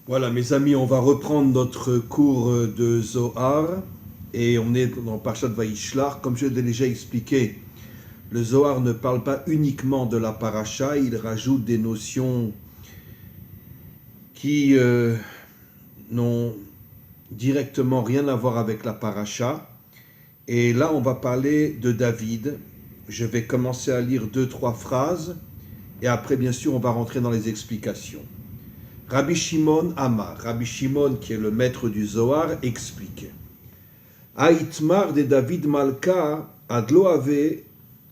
Voilà, mes amis, on va reprendre notre cours de Zohar et on est dans Parshat Vayishlach. Comme je l'ai déjà expliqué, le Zohar ne parle pas uniquement de la paracha, il rajoute des notions qui n'ont directement rien à voir avec la paracha. Et là, on va parler de David. Je vais commencer à lire 2-3 phrases et après, bien sûr, on va rentrer dans les explications. Rabbi Shimon Amar, Rabbi Shimon qui est le maître du Zohar, explique Aïtmar de David Malka ad lo ave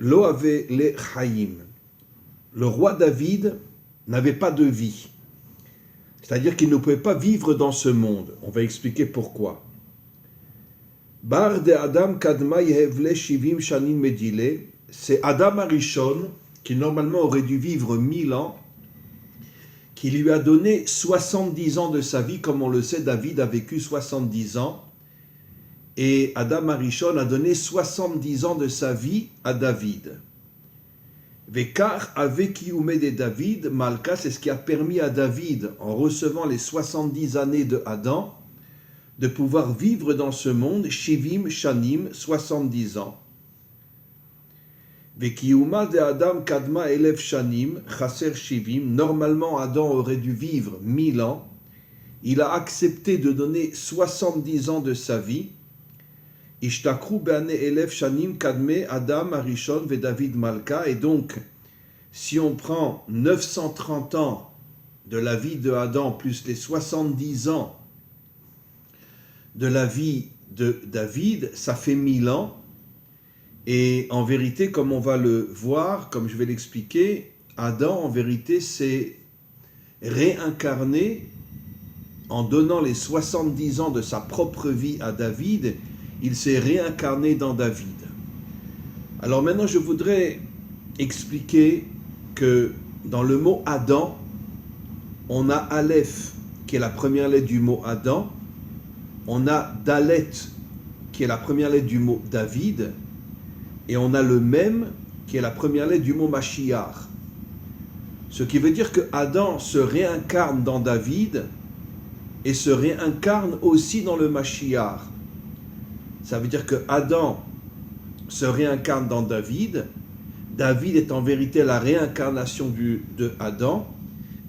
le Chaim. Le roi David n'avait pas de vie, c'est-à-dire qu'il ne pouvait pas vivre dans ce monde. On va expliquer pourquoi. Bar de Adam Kadma Yehevle Shivim Shanin Medile, c'est Adam Arishon qui normalement aurait dû vivre 1000 ans, qui lui a donné 70 ans de sa vie. Comme on le sait, David a vécu 70 ans, et Adam Arishon a donné 70 ans de sa vie à David. Vekar avekiume de David, Malka, c'est ce qui a permis à David, en recevant les 70 années de Adam, de pouvoir vivre dans ce monde, Shivim Shanim, 70 ans. Vekiuma de Adam Kadma Elev Shanim, Chaser Shivim, normalement Adam aurait dû vivre 1000 ans, il a accepté de donner 70 ans de sa vie. Ishtakru Beane Elev Shanim Kadme Adam Arishon ve David Malka, et donc si on prend 930 ans de la vie de Adam plus les 70 ans de la vie de David, ça fait 1000 ans. Et en vérité, comme on va le voir, comme je vais l'expliquer, Adam, en vérité, s'est réincarné en donnant les 70 ans de sa propre vie à David. Il s'est réincarné dans David. Alors maintenant, je voudrais expliquer que dans le mot Adam, on a Aleph, qui est la première lettre du mot Adam, on a Dalet, qui est la première lettre du mot David, et on a le Mem, qui est la première lettre du mot Mashiach. Ce qui veut dire que Adam se réincarne dans David et se réincarne aussi dans le Mashiach. Ça veut dire que Adam se réincarne dans David. David est en vérité la réincarnation de Adam.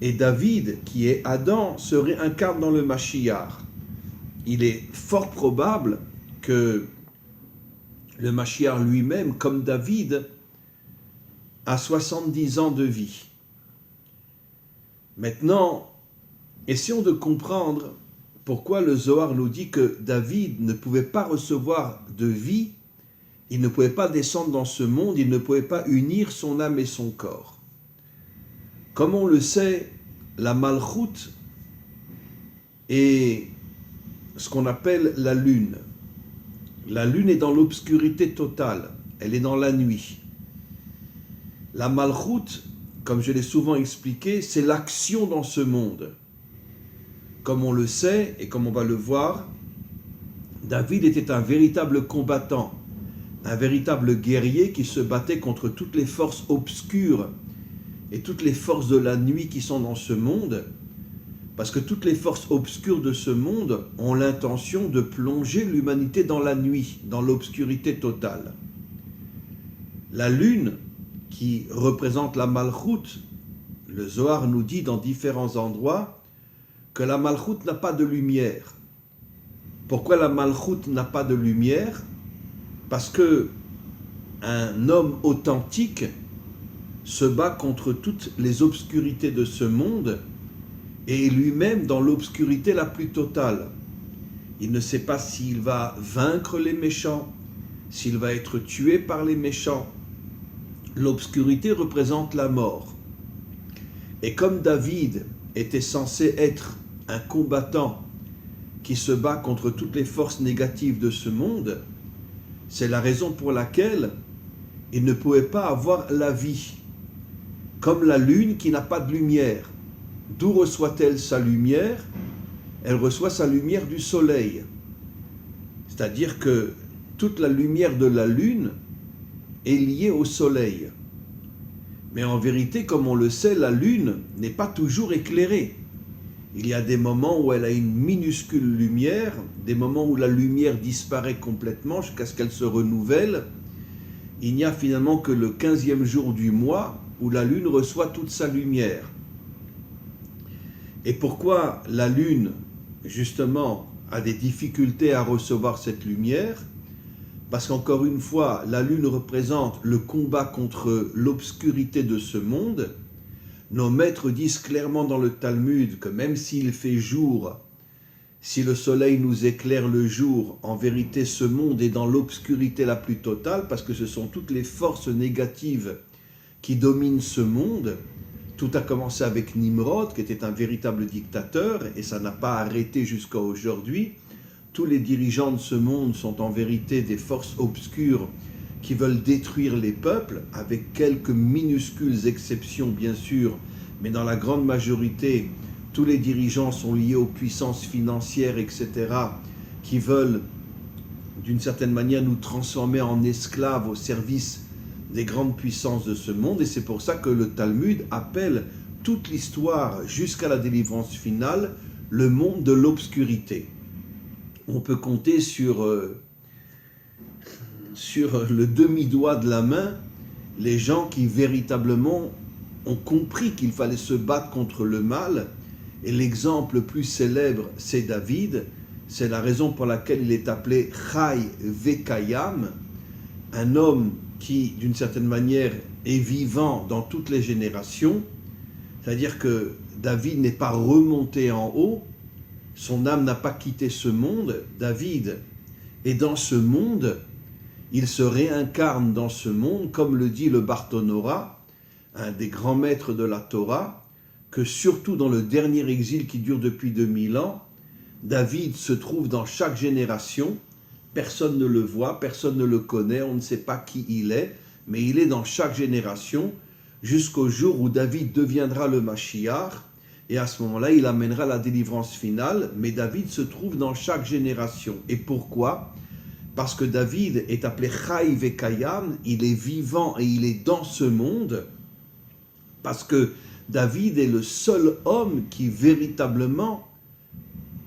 Et David, qui est Adam, se réincarne dans le Mashiach. Il est fort probable que le Mashiach lui-même, comme David, a 70 ans de vie. Maintenant, essayons de comprendre pourquoi le Zohar nous dit que David ne pouvait pas recevoir de vie, il ne pouvait pas descendre dans ce monde, il ne pouvait pas unir son âme et son corps. Comme on le sait, la Malchut est ce qu'on appelle la lune. La lune est dans l'obscurité totale, elle est dans la nuit. La Malchut, comme je l'ai souvent expliqué, c'est l'action dans ce monde. Comme on le sait et comme on va le voir, David était un véritable combattant, un véritable guerrier qui se battait contre toutes les forces obscures et toutes les forces de la nuit qui sont dans ce monde, parce que toutes les forces obscures de ce monde ont l'intention de plonger l'humanité dans la nuit, dans l'obscurité totale. La lune, qui représente la Malchut, le Zohar nous dit dans différents endroits que la Malchut n'a pas de lumière. Pourquoi la Malchut n'a pas de lumière? Parce que un homme authentique se bat contre toutes les obscurités de ce monde et lui-même dans l'obscurité la plus totale. Il ne sait pas s'il va vaincre les méchants, s'il va être tué par les méchants. L'obscurité représente la mort. Et comme David était censé être un combattant qui se bat contre toutes les forces négatives de ce monde, c'est la raison pour laquelle il ne pouvait pas avoir la vie. Comme la lune qui n'a pas de lumière. D'où reçoit-elle sa lumière? Elle reçoit sa lumière du soleil. C'est-à-dire que toute la lumière de la lune est liée au soleil. Mais en vérité, comme on le sait, la lune n'est pas toujours éclairée. Il y a des moments où elle a une minuscule lumière, des moments où la lumière disparaît complètement jusqu'à ce qu'elle se renouvelle. Il n'y a finalement que le 15e jour du mois où la lune reçoit toute sa lumière. Et pourquoi la lune, justement, a des difficultés à recevoir cette lumière? Parce qu'encore une fois, la lune représente le combat contre l'obscurité de ce monde. Nos maîtres disent clairement dans le Talmud que même s'il fait jour, si le soleil nous éclaire le jour, en vérité ce monde est dans l'obscurité la plus totale, parce que ce sont toutes les forces négatives qui dominent ce monde. Tout a commencé avec Nimrod, qui était un véritable dictateur, et ça n'a pas arrêté jusqu'à aujourd'hui. Tous les dirigeants de ce monde sont en vérité des forces obscures qui veulent détruire les peuples, avec quelques minuscules exceptions bien sûr, mais dans la grande majorité, tous les dirigeants sont liés aux puissances financières, etc., qui veulent d'une certaine manière nous transformer en esclaves au service des grandes puissances de ce monde, et c'est pour ça que le Talmud appelle toute l'histoire jusqu'à la délivrance finale le monde de l'obscurité. On peut compter sur le demi-doigt de la main les gens qui véritablement ont compris qu'il fallait se battre contre le mal, et l'exemple le plus célèbre c'est David. C'est la raison pour laquelle il est appelé Chai Vekayam, un homme qui d'une certaine manière est vivant dans toutes les générations, c'est-à-dire que David n'est pas remonté en haut, son âme n'a pas quitté ce monde. David est dans ce monde, il se réincarne dans ce monde, comme le dit le Bartonora, un des grands maîtres de la Torah, que surtout dans le dernier exil qui dure depuis 2000 ans, David se trouve dans chaque génération, personne ne le voit, personne ne le connaît, on ne sait pas qui il est, mais il est dans chaque génération, jusqu'au jour où David deviendra le Mashiach, et à ce moment-là, il amènera la délivrance finale, mais David se trouve dans chaque génération. Et pourquoi? Parce que David est appelé Chai Vekayam, il est vivant et il est dans ce monde, parce que David est le seul homme qui véritablement,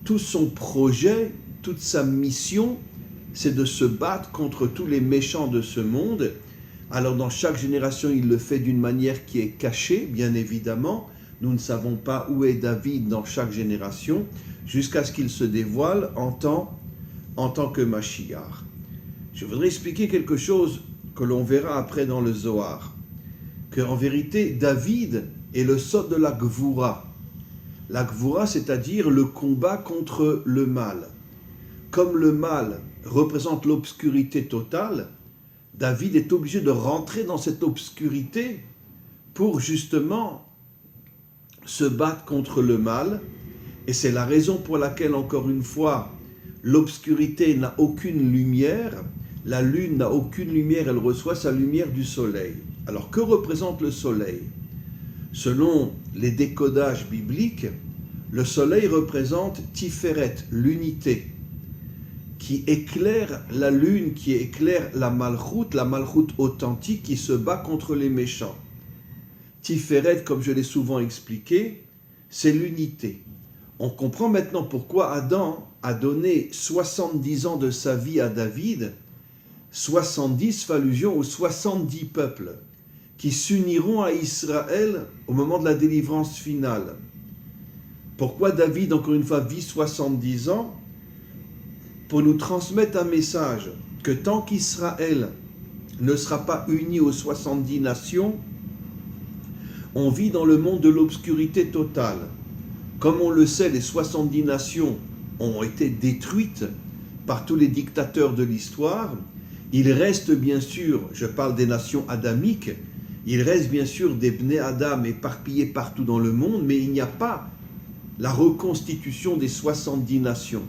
tout son projet, toute sa mission, c'est de se battre contre tous les méchants de ce monde. Alors dans chaque génération, il le fait d'une manière qui est cachée, bien évidemment. Nous ne savons pas où est David dans chaque génération, jusqu'à ce qu'il se dévoile en tant que Mashiach. Je voudrais expliquer quelque chose que l'on verra après dans le Zohar, qu'en vérité, David est le sod de la Gvura. La Gvura, c'est-à-dire le combat contre le mal. Comme le mal représente l'obscurité totale, David est obligé de rentrer dans cette obscurité pour justement se battre contre le mal. Et c'est la raison pour laquelle, encore une fois, l'obscurité n'a aucune lumière, la lune n'a aucune lumière, elle reçoit sa lumière du soleil. Alors que représente le soleil? Selon les décodages bibliques, le soleil représente Tiferet, l'unité, qui éclaire la lune, qui éclaire la malchoute authentique qui se bat contre les méchants. Tiferet, comme je l'ai souvent expliqué, c'est l'unité. On comprend maintenant pourquoi Adam a donné 70 ans de sa vie à David. 70 fait allusion aux 70 peuples qui s'uniront à Israël au moment de la délivrance finale. Pourquoi David, encore une fois, vit 70 ans? Pour nous transmettre un message que tant qu'Israël ne sera pas uni aux 70 nations, on vit dans le monde de l'obscurité totale. Comme on le sait, les 70 nations ont été détruites par tous les dictateurs de l'histoire. Il reste bien sûr, je parle des nations adamiques, il reste bien sûr des Bnei Adam éparpillés partout dans le monde, mais il n'y a pas la reconstitution des 70 nations.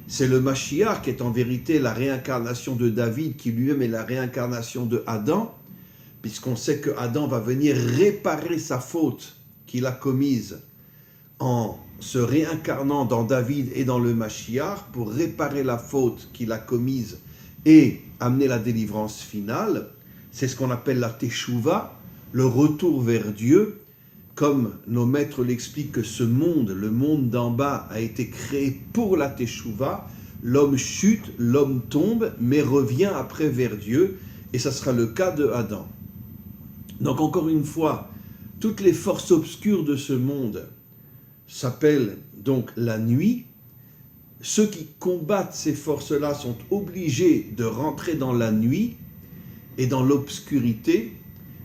C'est le Mashiach qui est en vérité la réincarnation de David, qui lui-même est la réincarnation de Adam, puisqu'on sait que Adam va venir réparer sa faute qu'il a commise en se réincarnant dans David et dans le Mashiach pour réparer la faute qu'il a commise et amener la délivrance finale. C'est ce qu'on appelle la Teshuvah, le retour vers Dieu. comme nos maîtres l'expliquent, que ce monde, le monde d'en bas, a été créé pour la Teshuvah, l'homme chute, l'homme tombe, mais revient après vers Dieu, et ça sera le cas de Adam. Donc encore une fois, toutes les forces obscures de ce monde s'appellent donc la nuit. Ceux qui combattent ces forces-là sont obligés de rentrer dans la nuit et dans l'obscurité,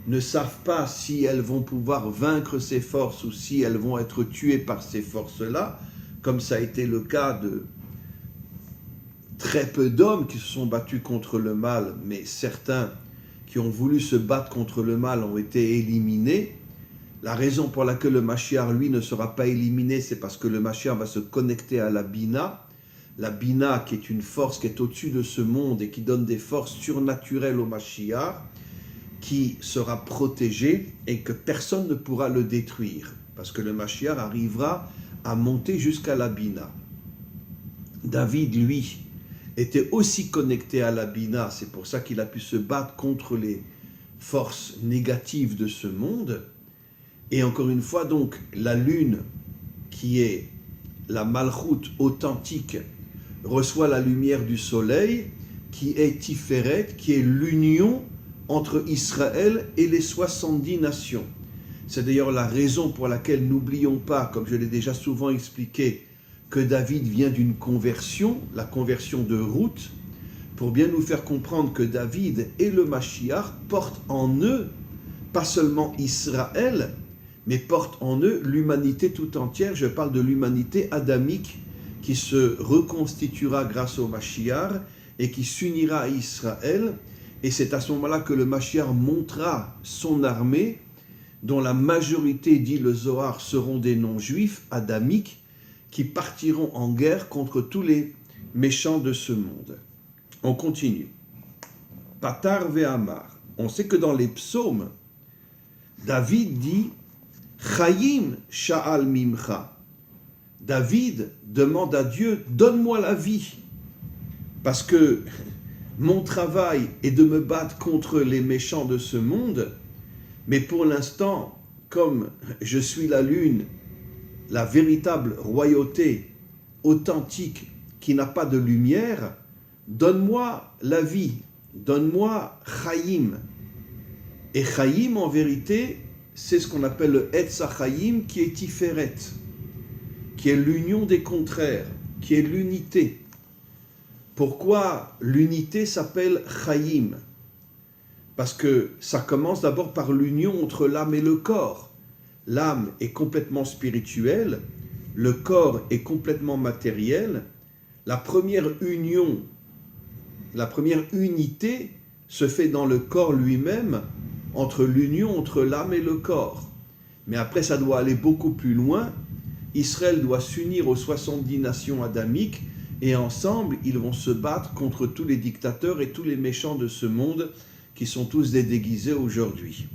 ne savent pas si elles vont pouvoir vaincre ces forces ou si elles vont être tuées par ces forces-là, comme ça a été le cas de très peu d'hommes qui se sont battus contre le mal, mais certains qui ont voulu se battre contre le mal ont été éliminés. La raison pour laquelle le Mashiach, lui, ne sera pas éliminé, c'est parce que le Mashiach va se connecter à la Bina. La Bina, qui est une force qui est au-dessus de ce monde et qui donne des forces surnaturelles au Mashiach, qui sera protégé et que personne ne pourra le détruire, parce que le Mashiach arrivera à monter jusqu'à la Bina. David, lui, était aussi connecté à la Bina, c'est pour ça qu'il a pu se battre contre les forces négatives de ce monde. Et encore une fois, donc, la lune, qui est la Malchut authentique, reçoit la lumière du soleil, qui est Tiferet, qui est l'union entre Israël et les 70 nations. C'est d'ailleurs la raison pour laquelle n'oublions pas, comme je l'ai déjà souvent expliqué, que David vient d'une conversion, la conversion de Ruth, pour bien nous faire comprendre que David et le Mashiach portent en eux, pas seulement Israël, mais portent en eux l'humanité tout entière. Je parle de l'humanité adamique qui se reconstituera grâce au Mashiach et qui s'unira à Israël. Et c'est à ce moment-là que le Mashiach montera son armée, dont la majorité, dit le Zohar, seront des non-juifs adamiques, qui partiront en guerre contre tous les méchants de ce monde. On continue. Patar ve'amar. On sait que dans les psaumes, David dit Chaim sha'al mimcha. David demande à Dieu, donne-moi la vie, parce que mon travail est de me battre contre les méchants de ce monde, mais pour l'instant, comme je suis la lune, la véritable royauté authentique qui n'a pas de lumière, donne-moi la vie, donne-moi Chaim. Et Chaim, en vérité, c'est ce qu'on appelle le Etz HaChaim, qui est Tiferet, qui est l'union des contraires, qui est l'unité. Pourquoi l'unité s'appelle Chaim? Parce que ça commence d'abord par l'union entre l'âme et le corps. L'âme est complètement spirituelle, le corps est complètement matériel. La première union, la première unité se fait dans le corps lui-même, entre l'union entre l'âme et le corps. Mais après, ça doit aller beaucoup plus loin. Israël doit s'unir aux 70 nations adamiques et ensemble, ils vont se battre contre tous les dictateurs et tous les méchants de ce monde qui sont tous des déguisés aujourd'hui.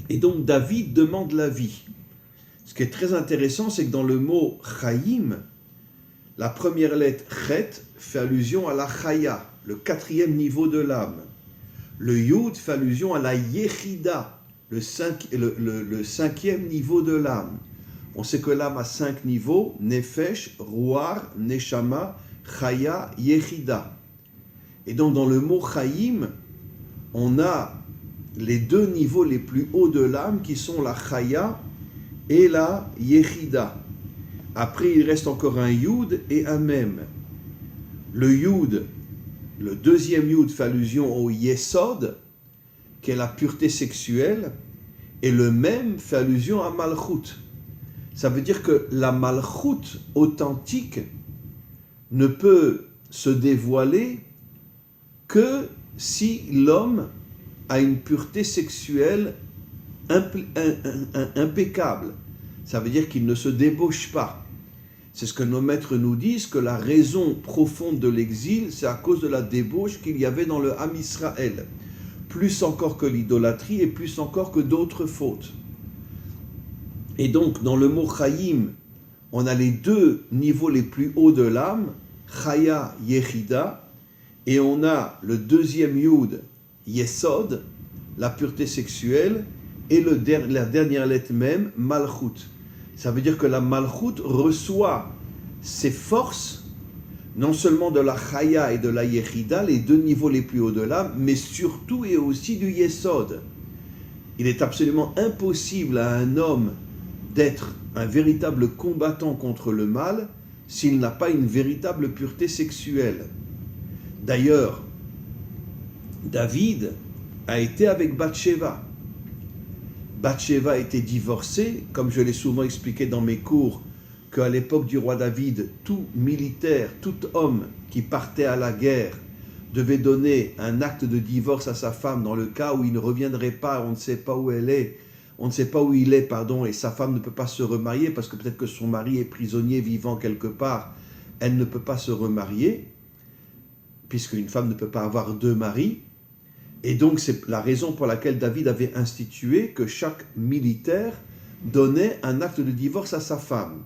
Et donc, David demande la vie. Ce qui est très intéressant, c'est que dans le mot Chaim, la première lettre Chet fait allusion à la Chaya, le 4e niveau de l'âme. Le Yud fait allusion à la Yechida, le 5e niveau de l'âme. On sait que l'âme a 5 niveaux, Nefesh, Ruar, Neshama, Chaya, Yechida. Et donc dans le mot Chaim, on a les 2 niveaux les plus hauts de l'âme qui sont la Chaya et la Yechida. Après, il reste encore un Yud et un Mem. Le Yud, le 2e Yud fait allusion au Yesod, qui est la pureté sexuelle, et le Mem fait allusion à Malchut. Ça veut dire que la Malchut authentique ne peut se dévoiler que si l'homme a une pureté sexuelle impeccable. Ça veut dire qu'il ne se débauche pas. C'est ce que nos maîtres nous disent, que la raison profonde de l'exil, c'est à cause de la débauche qu'il y avait dans le Ham Israël. Plus encore que l'idolâtrie et plus encore que d'autres fautes. Et donc, dans le mot Chaim, on a les 2 niveaux les plus hauts de l'âme, Chaya, Yechida, et on a le 2e Yud, Yesod, la pureté sexuelle, et la dernière lettre même, Malchut. Ça veut dire que la Malchut reçoit ses forces, non seulement de la Chaya et de la Yechida, les deux niveaux les plus hauts de l'âme, mais surtout et aussi du Yesod. Il est absolument impossible à un homme d'être un véritable combattant contre le mal s'il n'a pas une véritable pureté sexuelle. D'ailleurs, David a été avec Bathsheba. Bathsheba était divorcée, comme je l'ai souvent expliqué dans mes cours, qu'à l'époque du roi David, tout militaire, tout homme qui partait à la guerre devait donner un acte de divorce à sa femme dans le cas où il ne reviendrait pas, on ne sait pas où elle est, on ne sait pas où il est, pardon, et sa femme ne peut pas se remarier parce que peut-être que son mari est prisonnier vivant quelque part, elle ne peut pas se remarier, puisqu'une femme ne peut pas avoir deux maris. Et donc c'est la raison pour laquelle David avait institué que chaque militaire donnait un acte de divorce à sa femme.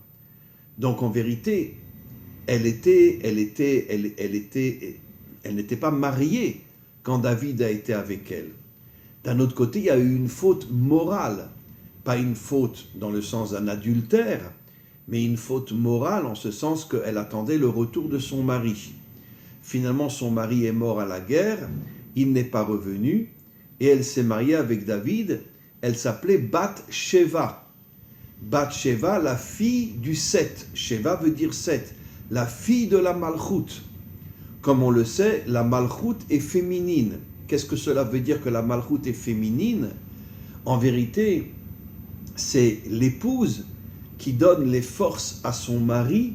Donc en vérité, elle n'était pas mariée quand David a été avec elle. D'un autre côté, il y a eu une faute morale, pas une faute dans le sens d'un adultère, mais une faute morale en ce sens qu'elle attendait le retour de son mari. Finalement, son mari est mort à la guerre, il n'est pas revenu, et elle s'est mariée avec David. Elle s'appelait Bathsheba. Bathsheba, la fille du Seth. Sheva veut dire Seth, la fille de la Malchut. Comme on le sait, la Malchut est féminine. Qu'est-ce que cela veut dire que la Malchut est féminine? En vérité, c'est l'épouse qui donne les forces à son mari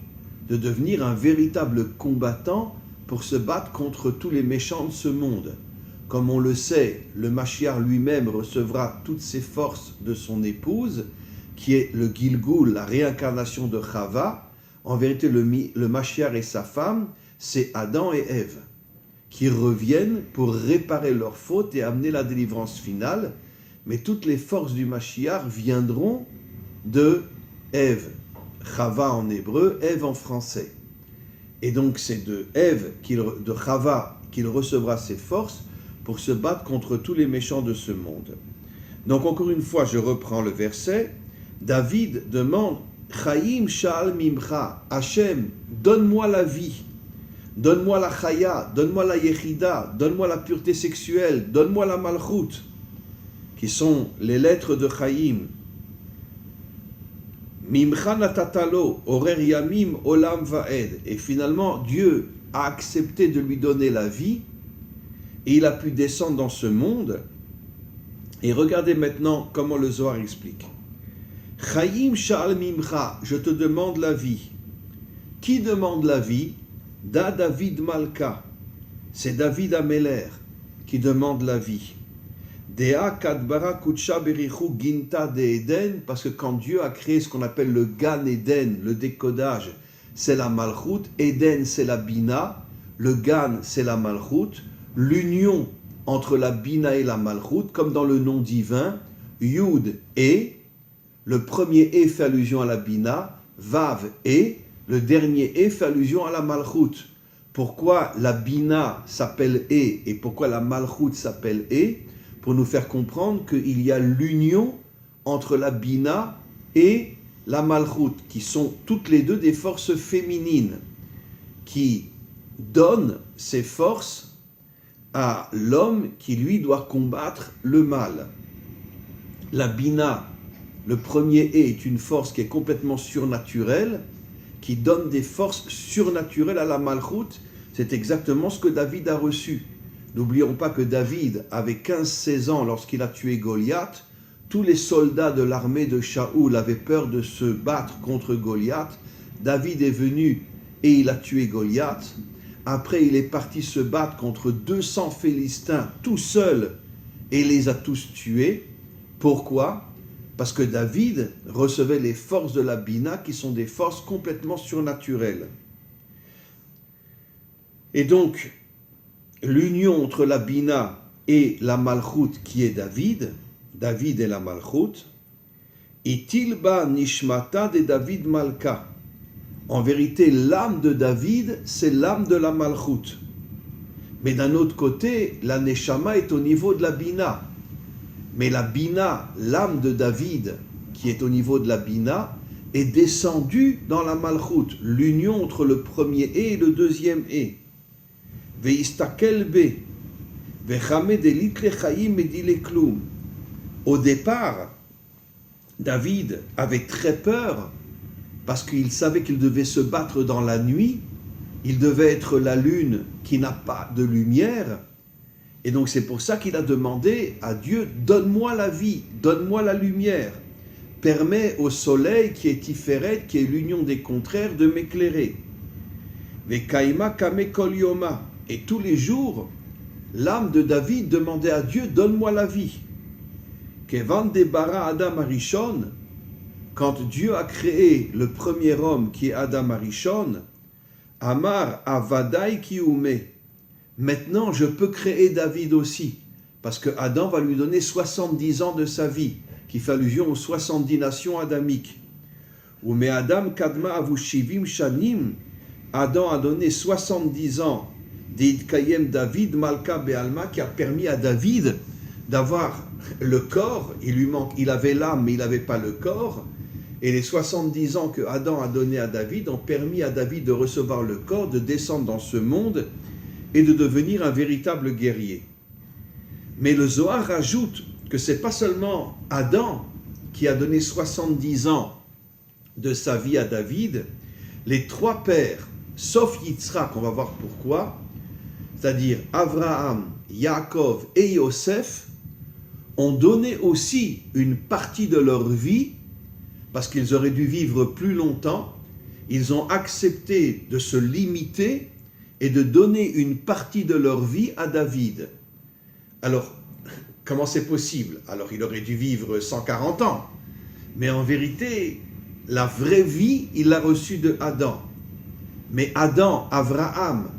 de devenir un véritable combattant pour se battre contre tous les méchants de ce monde. Comme on le sait, le Mashiach lui-même recevra toutes ses forces de son épouse, qui est le Gilgul, la réincarnation de Chava. En vérité, le Mashiach et sa femme, c'est Adam et Ève, qui reviennent pour réparer leurs fautes et amener la délivrance finale. Mais toutes les forces du Mashiach viendront de Ève. Chava en hébreu, Ève en français. Et donc c'est de Ève, de Chava, qu'il recevra ses forces pour se battre contre tous les méchants de ce monde. Donc encore une fois, je reprends le verset. David demande « Chaim sha'al mimcha » Hachem, donne-moi la vie, donne-moi la chaya, donne-moi la yechida, donne-moi la pureté sexuelle, donne-moi la malchut, qui sont les lettres de Chaim. Mimcha natatalo, orer yamim olam vaed. Et finalement, Dieu a accepté de lui donner la vie, et il a pu descendre dans ce monde. Et regardez maintenant comment le Zohar explique. Chaim sha'al mimcha, je te demande la vie. Qui demande la vie? Da David Malka. C'est David Améler qui demande la vie. Dea kadbara kutsha berichu ginta de Eden, parce que quand Dieu a créé ce qu'on appelle le Gan Eden, le décodage, c'est la Malchut, Eden c'est la Bina, le Gan c'est la Malchut, l'union entre la Bina et la Malchut, comme dans le nom divin, Yud et, le premier E fait allusion à la Bina, Vav et, le dernier E fait allusion à la Malchut. Pourquoi la Bina s'appelle E et pourquoi la Malchut s'appelle E? Pour nous faire comprendre qu'il y a l'union entre la Bina et la Malchut, qui sont toutes les deux des forces féminines, qui donnent ces forces à l'homme qui, lui, doit combattre le mal. La Bina, le premier est une force qui est complètement surnaturelle, qui donne des forces surnaturelles à la Malchut. C'est exactement ce que David a reçu. N'oublions pas que David avait 15-16 ans lorsqu'il a tué Goliath. Tous les soldats de l'armée de Shaoul avaient peur de se battre contre Goliath. David est venu et il a tué Goliath. Après, il est parti se battre contre 200 Philistins tout seul et les a tous tués. Pourquoi? Parce que David recevait les forces de la Bina qui sont des forces complètement surnaturelles. Et donc, l'union entre la Bina et la Malchut qui est David et la Malchut, Itilba Nishmata de David Malka. En vérité, l'âme de David, c'est l'âme de la Malchut. Mais d'un autre côté, la Neshama est au niveau de la Bina. Mais la Bina, l'âme de David, qui est au niveau de la Bina, est descendue dans la Malchut, l'union entre le premier et le deuxième et. Veistakel be, vechame delit lechaim medile klum. Au départ, David avait très peur parce qu'il savait qu'il devait se battre dans la nuit. Il devait être la lune qui n'a pas de lumière. Et donc c'est pour ça qu'il a demandé à Dieu, donne-moi la vie, donne-moi la lumière. Permets au soleil qui est Tiferet, qui est l'union des contraires, de m'éclairer. Vekaima kame kol yoma. Et tous les jours, l'âme de David demandait à Dieu, donne-moi la vie. Kevan debara Adam Arishon, quand Dieu a créé le premier homme qui est Adam Arishon, Amar avadai kiume. Maintenant, je peux créer David aussi, parce que Adam va lui donner 70 ans de sa vie, qui fait allusion aux 70 nations adamiques. Ou mais Adam kadma avushivim shanim, Adam a donné 70 ans d'Idkayem David Malka Bealma, qui a permis à David d'avoir le corps. Il avait l'âme, mais il n'avait pas le corps. Et les 70 ans que Adam a donné à David ont permis à David de recevoir le corps, de descendre dans ce monde et de devenir un véritable guerrier. Mais le Zohar rajoute que ce n'est pas seulement Adam qui a donné 70 ans de sa vie à David, les trois pères, sauf Yitzhak, on va voir pourquoi, c'est-à-dire Abraham, Yaakov et Yosef, ont donné aussi une partie de leur vie, parce qu'ils auraient dû vivre plus longtemps. Ils ont accepté de se limiter et de donner une partie de leur vie à David. Alors, comment c'est possible? Alors, il aurait dû vivre 140 ans. Mais en vérité, la vraie vie, il l'a reçue de Adam. Mais Adam, Abraham,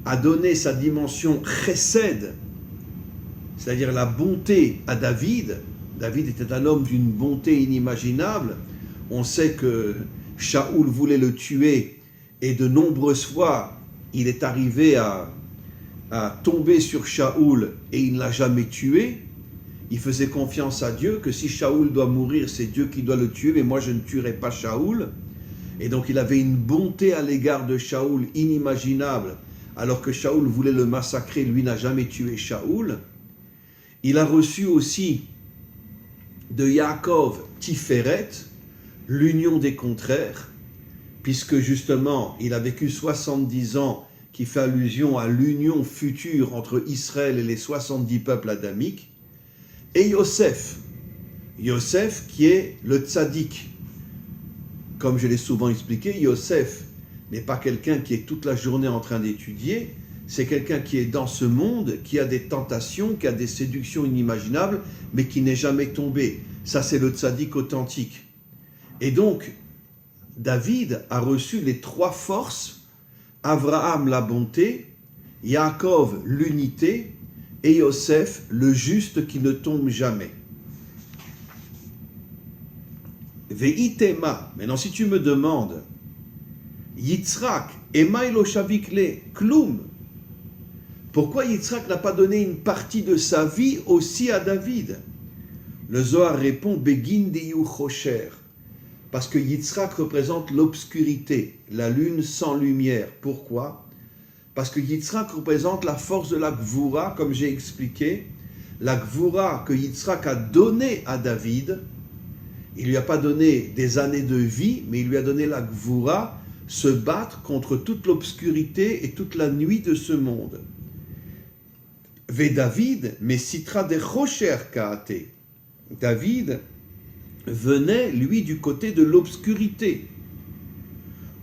a donné sa dimension chesed, c'est-à-dire la bonté à David. David était un homme d'une bonté inimaginable. On sait que Shaoul voulait le tuer et de nombreuses fois, il est arrivé à tomber sur Shaoul et il ne l'a jamais tué. Il faisait confiance à Dieu que si Shaoul doit mourir, c'est Dieu qui doit le tuer, mais moi je ne tuerai pas Shaoul. Et donc il avait une bonté à l'égard de Shaoul inimaginable, alors que Shaoul voulait le massacrer, lui n'a jamais tué Shaoul. Il a reçu aussi de Yaakov Tiferet, l'union des contraires, puisque justement il a vécu 70 ans qui fait allusion à l'union future entre Israël et les 70 peuples adamiques, et Yosef qui est le tzaddik. Comme je l'ai souvent expliqué, Yosef n'est pas quelqu'un qui est toute la journée en train d'étudier, c'est quelqu'un qui est dans ce monde, qui a des tentations, qui a des séductions inimaginables, mais qui n'est jamais tombé. Ça, c'est le tzaddik authentique. Et donc, David a reçu les trois forces, Abraham la bonté, Yaakov l'unité, et Yosef le juste qui ne tombe jamais. Veitema, maintenant si tu me demandes, Yitzhak, Emailo Shavikle, Klum, pourquoi Yitzhak n'a pas donné une partie de sa vie aussi à David? Le Zohar répond, Begin Diyu Chosher, parce que Yitzhak représente l'obscurité, la lune sans lumière. Pourquoi? Parce que Yitzhak représente la force de la Gvura, comme j'ai expliqué. La Gvura que Yitzhak a donnée à David, il ne lui a pas donné des années de vie, mais il lui a donné la Gvura, se battre contre toute l'obscurité et toute la nuit de ce monde. Ve David, mais citra de Chosher Kaate. David venait, lui, du côté de l'obscurité.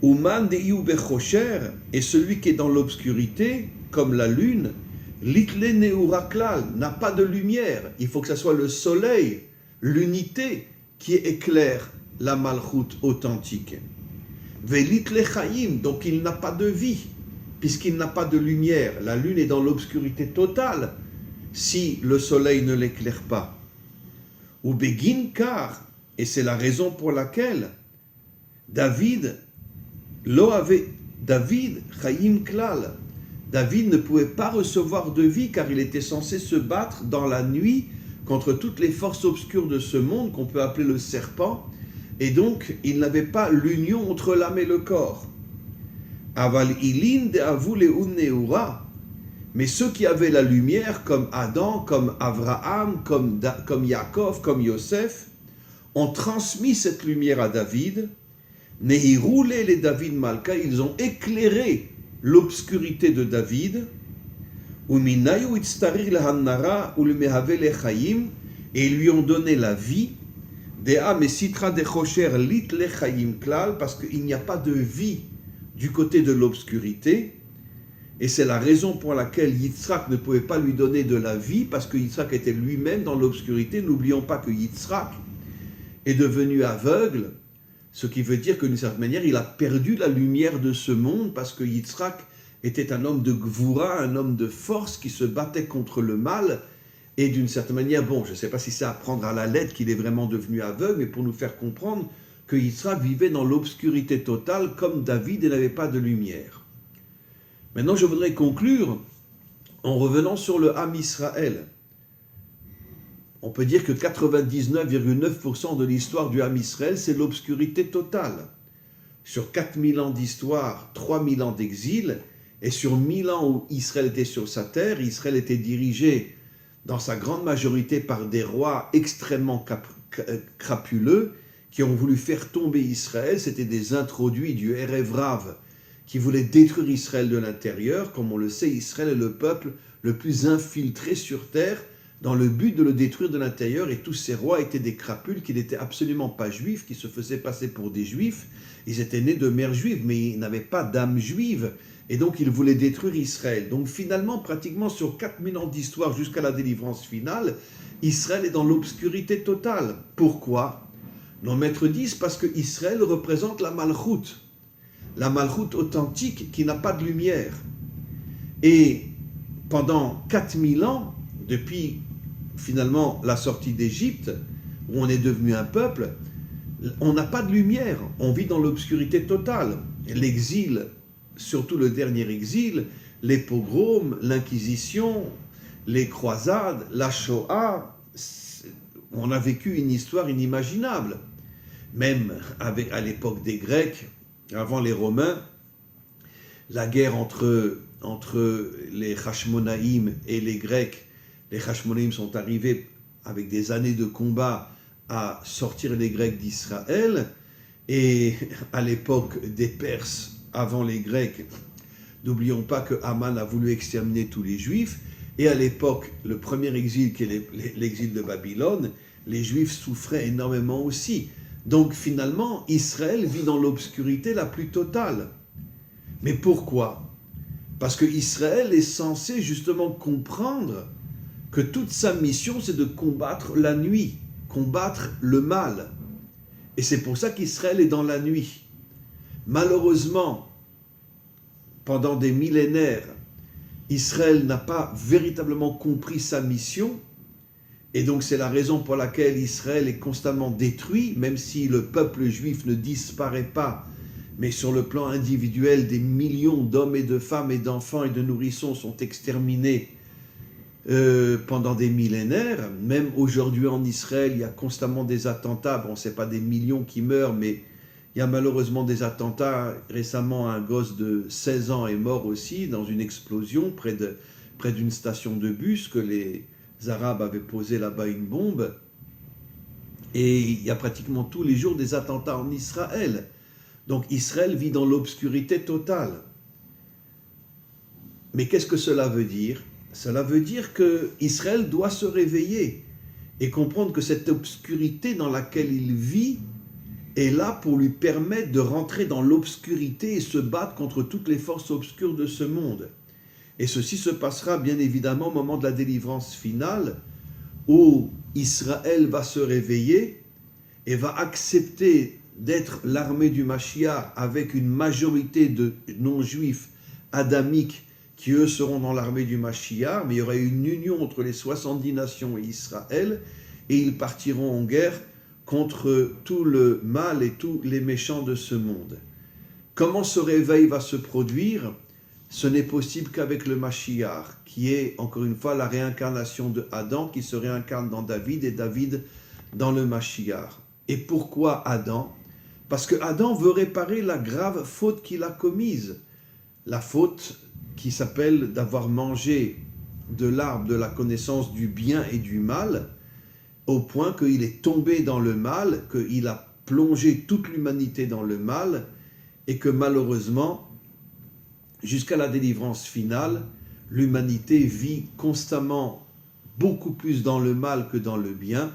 Uman deiu bechosher, et celui qui est dans l'obscurité, comme la lune, litle neuraklal, n'a pas de lumière. Il faut que ce soit le soleil, l'unité, qui éclaire la malchoute authentique. Velitle chaim, donc il n'a pas de vie, puisqu'il n'a pas de lumière. La lune est dans l'obscurité totale, si le soleil ne l'éclaire pas. Ou begin kar, et c'est la raison pour laquelle David chaim klal, David ne pouvait pas recevoir de vie car il était censé se battre dans la nuit contre toutes les forces obscures de ce monde qu'on peut appeler le serpent, et donc il n'avait pas l'union entre l'âme et le corps. Aval ilin de avou leun neura, mais ceux qui avaient la lumière, comme Adam, comme Abraham, comme Yaakov, comme Yosef, ont transmis cette lumière à David. Nehiroule les David Malka, ils ont éclairé l'obscurité de David. Uminayu itstarir lahannara ulmehave lechayim, et ils lui ont donné la vie. Dea mesitra dechocher lit lechayim klal, parce qu'il n'y a pas de vie du côté de l'obscurité. Et c'est la raison pour laquelle Yitzhak ne pouvait pas lui donner de la vie, parce que Yitzhak était lui-même dans l'obscurité. N'oublions pas que Yitzhak est devenu aveugle, ce qui veut dire que d'une certaine manière, il a perdu la lumière de ce monde, parce que Yitzhak était un homme de gvoura, un homme de force qui se battait contre le mal, et d'une certaine manière, bon, je ne sais pas si c'est à prendre à la lettre qu'il est vraiment devenu aveugle, mais pour nous faire comprendre que Yitzhak vivait dans l'obscurité totale, comme David, et n'avait pas de lumière. Maintenant, je voudrais conclure en revenant sur le Ham Israël. On peut dire que 99,9% de l'histoire du Ham Israël, c'est l'obscurité totale. Sur 4000 ans d'histoire, 3000 ans d'exil, et sur 1000 ans où Israël était sur sa terre, Israël était dirigé dans sa grande majorité par des rois extrêmement crapuleux qui ont voulu faire tomber Israël. C'était des introduits du Erev Rav qui voulaient détruire Israël de l'intérieur. Comme on le sait, Israël est le peuple le plus infiltré sur terre dans le but de le détruire de l'intérieur, et tous ces rois étaient des crapules qui n'étaient absolument pas juifs, qui se faisaient passer pour des juifs. Ils étaient nés de mère juive, mais ils n'avaient pas d'âme juive, et donc ils voulaient détruire Israël. Donc finalement, pratiquement sur 4000 ans d'histoire jusqu'à la délivrance finale, Israël est dans l'obscurité totale. Pourquoi? Nos maîtres disent parce que Israël représente la malchoute authentique qui n'a pas de lumière. Et pendant 4000 ans, depuis finalement la sortie d'Égypte, où on est devenu un peuple, on n'a pas de lumière, on vit dans l'obscurité totale. L'exil, surtout le dernier exil, les pogroms, l'Inquisition, les croisades, la Shoah, on a vécu une histoire inimaginable. Même à l'époque des Grecs, avant les Romains, la guerre entre les Hashmonaïm et les Grecs. Les Hashmonaïm sont arrivés avec des années de combat à sortir les Grecs d'Israël, et à l'époque des Perses, avant les Grecs, n'oublions pas que Haman a voulu exterminer tous les Juifs, et à l'époque, le premier exil qui est l'exil de Babylone, les Juifs souffraient énormément aussi. Donc finalement, Israël vit dans l'obscurité la plus totale. Mais pourquoi? Parce que Israël est censé justement comprendre que toute sa mission, c'est de combattre la nuit, combattre le mal. Et c'est pour ça qu'Israël est dans la nuit. Malheureusement, pendant des millénaires, Israël n'a pas véritablement compris sa mission, et donc c'est la raison pour laquelle Israël est constamment détruit, même si le peuple juif ne disparaît pas, mais sur le plan individuel, des millions d'hommes et de femmes et d'enfants et de nourrissons sont exterminés pendant des millénaires. Même aujourd'hui en Israël, il y a constamment des attentats. Bon, ce n'est pas des millions qui meurent, mais il y a malheureusement des attentats. Récemment, un gosse de 16 ans est mort aussi dans une explosion près d'une station de bus, que les Arabes avaient posé là-bas une bombe. Et il y a pratiquement tous les jours des attentats en Israël. Donc Israël vit dans l'obscurité totale. Mais qu'est-ce que cela veut dire? Cela veut dire qu'Israël doit se réveiller et comprendre que cette obscurité dans laquelle il vit est là pour lui permettre de rentrer dans l'obscurité et se battre contre toutes les forces obscures de ce monde. Et ceci se passera bien évidemment au moment de la délivrance finale, où Israël va se réveiller et va accepter d'être l'armée du Mashiach avec une majorité de non-juifs adamiques qui eux seront dans l'armée du Mashiach, mais il y aura une union entre les 70 nations et Israël, et ils partiront en guerre contre tout le mal et tous les méchants de ce monde. Comment ce réveil va se produire? ce n'est possible qu'avec le Mashiach, qui est, encore une fois, la réincarnation de Adam, qui se réincarne dans David, et David dans le Mashiach. Et pourquoi Adam? Parce que Adam veut réparer la grave faute qu'il a commise. La faute qui s'appelle d'avoir mangé de l'arbre de la connaissance du bien et du mal, au point qu'il est tombé dans le mal, qu'il a plongé toute l'humanité dans le mal, et que malheureusement, jusqu'à la délivrance finale, l'humanité vit constamment beaucoup plus dans le mal que dans le bien,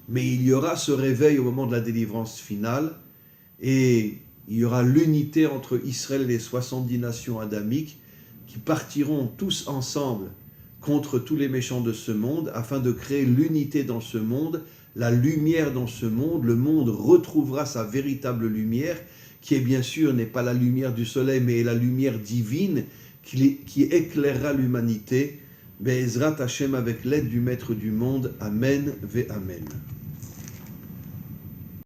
mais il y aura ce réveil au moment de la délivrance finale, et il y aura l'unité entre Israël et les 70 nations adamiques qui partiront tous ensemble contre tous les méchants de ce monde, afin de créer l'unité dans ce monde, la lumière dans ce monde. Le monde retrouvera sa véritable lumière, qui est bien sûr n'est pas la lumière du soleil, mais la lumière divine qui éclairera l'humanité. Be'ezrat Hashem, avec l'aide du Maître du monde. Amen ve Amen.